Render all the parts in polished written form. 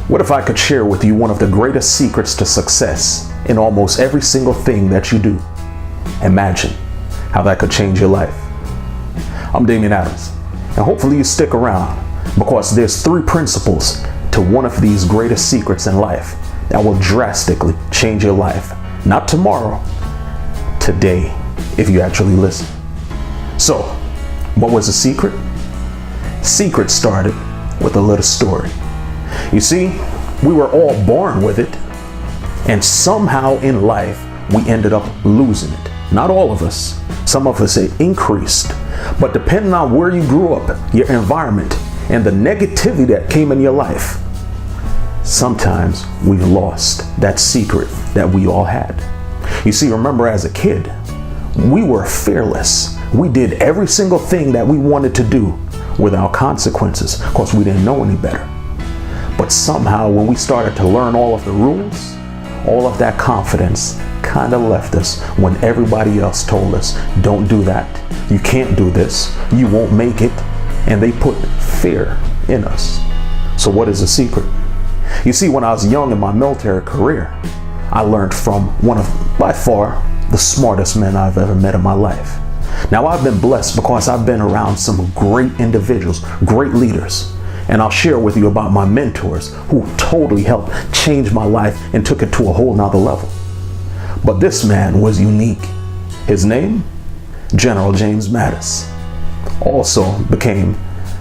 What if I could share with you one of the greatest secrets to success in almost every single thing that you do? Imagine how that could change your life. I'm Damian Adams, and hopefully you stick around because there's 3 principles to one of these greatest secrets in life that will drastically change your life. Not tomorrow, today, if you actually listen. So, what was the secret? Secret started with a little story. You see, we were all born with it, and somehow in life, we ended up losing it. Not all of us. Some of us it increased. But depending on where you grew up, your environment, and the negativity that came in your life, sometimes we've lost that secret that we all had. You see, remember as a kid, we were fearless. We did every single thing that we wanted to do without consequences. Of course, we didn't know any better. But somehow when we started to learn all of the rules, all of that confidence kind of left us when everybody else told us, don't do that, you can't do this, you won't make it, and they put fear in us. So what is the secret? You see, when I was young in my military career, I learned from one of, by far, the smartest men I've ever met in my life. Now, I've been blessed because I've been around some great individuals, great leaders. And I'll share with you about my mentors who totally helped change my life and took it to a whole nother level. But this man was unique. His name, General James Mattis, also became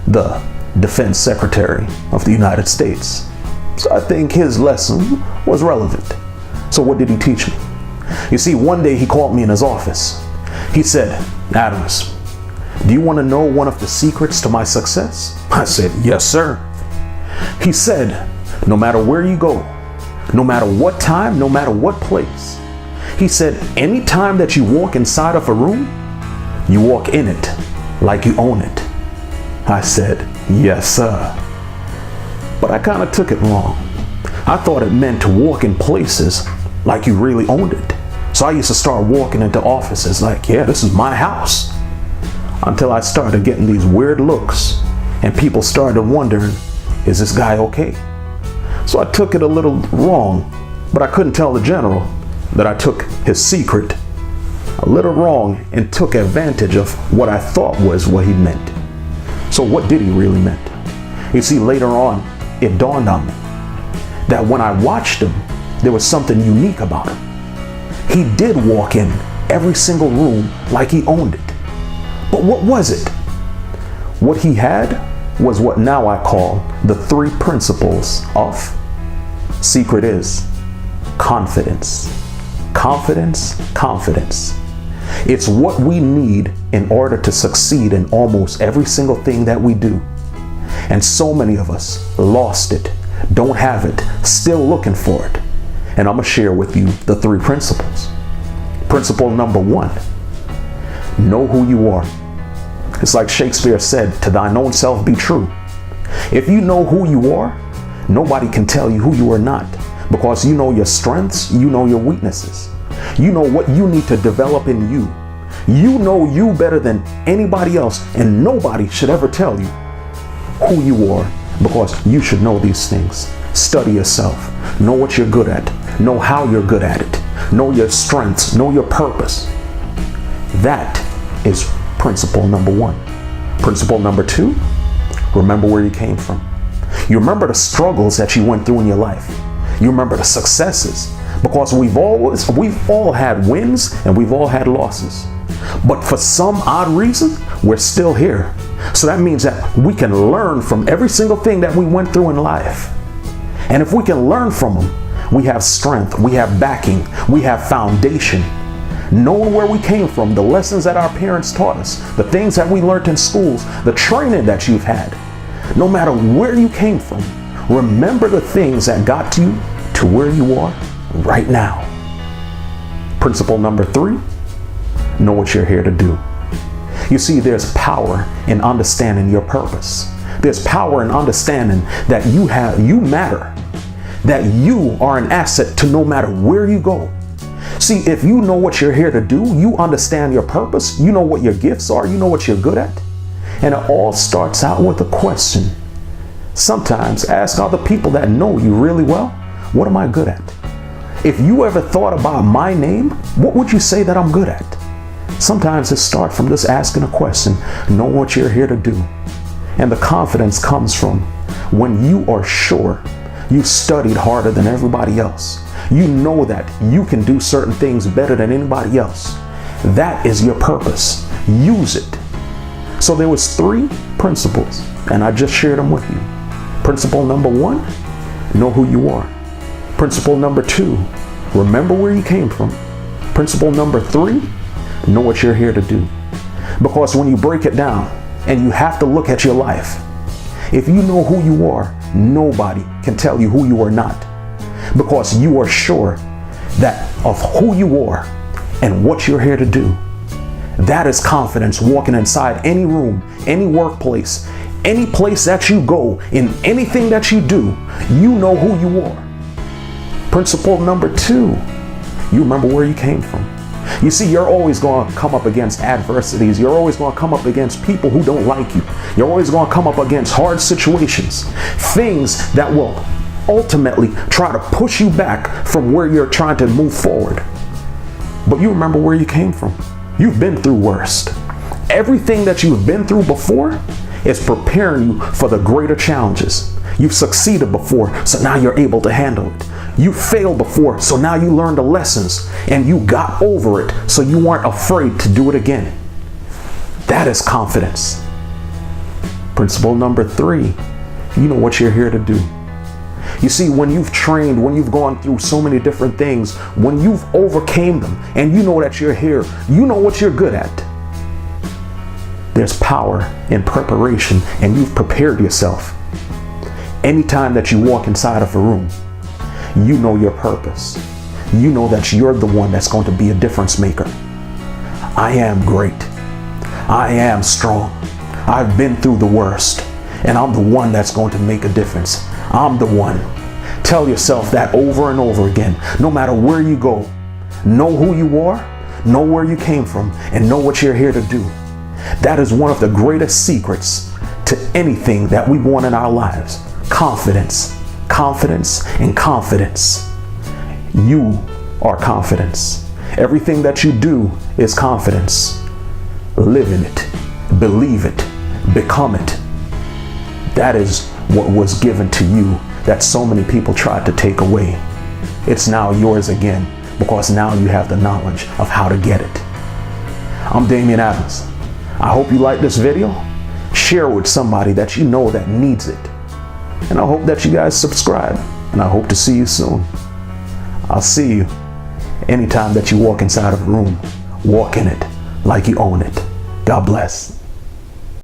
the Defense Secretary of the United States. So I think his lesson was relevant. So what did he teach me? You see, one day he called me in his office. He said, Adams, do you want to know one of the secrets to my success? I said, yes, sir. He said, no matter where you go, no matter what time, no matter what place, he said, any time that you walk inside of a room, you walk in it like you own it. I said, yes, sir. But I kind of took it wrong. I thought it meant to walk in places like you really owned it. So I used to start walking into offices like, yeah, this is my house. Until I started getting these weird looks and people started wondering, is this guy okay? So I took it a little wrong, but I couldn't tell the general that I took his secret a little wrong and took advantage of what I thought was what he meant. So what did he really meant? You see, later on, it dawned on me that when I watched him, there was something unique about him. He did walk in every single room like he owned it. But what was it? What he had was what now I call the 3 principles of secret is confidence. Confidence, confidence. It's what we need in order to succeed in almost every single thing that we do. And so many of us lost it, don't have it, still looking for it. And I'm going to share with you the 3 principles. Principle number 1, know who you are. It's like Shakespeare said, to thine own self be true. If you know who you are, nobody can tell you who you are not, because you know your strengths, you know your weaknesses. You know what you need to develop in you. You know you better than anybody else, and nobody should ever tell you who you are, because you should know these things. Study yourself. Know what you're good at. Know how you're good at it. Know your strengths. Know your purpose. That is principle number 1. Principle number 2, remember where you came from. You remember the struggles that you went through in your life. You remember the successes, because we've all had wins and we've all had losses. But for some odd reason, we're still here. So that means that we can learn from every single thing that we went through in life. And if we can learn from them, we have strength, we have backing, we have foundation. Knowing where we came from, the lessons that our parents taught us, the things that we learned in schools, the training that you've had, no matter where you came from, remember the things that got you to where you are right now. Principle number 3, know what you're here to do. You see, there's power in understanding your purpose. There's power in understanding that you matter, that you are an asset to no matter where you go. See, if you know what you're here to do, you understand your purpose, you know what your gifts are, you know what you're good at. And it all starts out with a question. Sometimes ask other people that know you really well, what am I good at? If you ever thought about my name, what would you say that I'm good at? Sometimes it starts from just asking a question, know what you're here to do. And the confidence comes from when you are sure you studied harder than everybody else. You know that you can do certain things better than anybody else. That is your purpose. Use it. So there was 3 principles, and I just shared them with you. Principle number 1, know who you are. Principle number 2, remember where you came from. Principle number 3, know what you're here to do. Because when you break it down and you have to look at your life, if you know who you are, nobody can tell you who you are not. Because you are sure that of who you are and what you're here to do. That is confidence walking inside any room, any workplace, any place that you go, in anything that you do, you know who you are. Principle number 2, you remember where you came from. You see, you're always going to come up against adversities. You're always going to come up against people who don't like you. You're always going to come up against hard situations, things that will ultimately try to push you back from where you're trying to move forward. But you remember where you came from. You've been through worse. Everything that you've been through before is preparing you for the greater challenges. You've succeeded before, so now you're able to handle it. You failed before, so now you learned the lessons and you got over it, so you weren't afraid to do it again. That is confidence. Principle number 3, you know what you're here to do. You see, when you've trained, when you've gone through so many different things, when you've overcame them and you know that you're here, you know what you're good at. There's power in preparation, and you've prepared yourself. Anytime that you walk inside of a room, you know your purpose. You know that you're the one that's going to be a difference maker. I am great. I am strong. I've been through the worst, and I'm the one that's going to make a difference. I'm the one. Tell yourself that over and over again. No matter where you go, know who you are, know where you came from, and know what you're here to do. That is one of the greatest secrets to anything that we want in our lives. Confidence, confidence, and confidence. You are confidence. Everything that you do is confidence. Live in it, believe it, become it. That is what was given to you that so many people tried to take away. It's now yours again, because now you have the knowledge of how to get it. I'm Damian Adams. I hope you like this video. Share with somebody that you know that needs it. And I hope that you guys subscribe, and I hope to see you soon. I'll see you anytime that you walk inside of a room. Walk in it like you own it. God bless.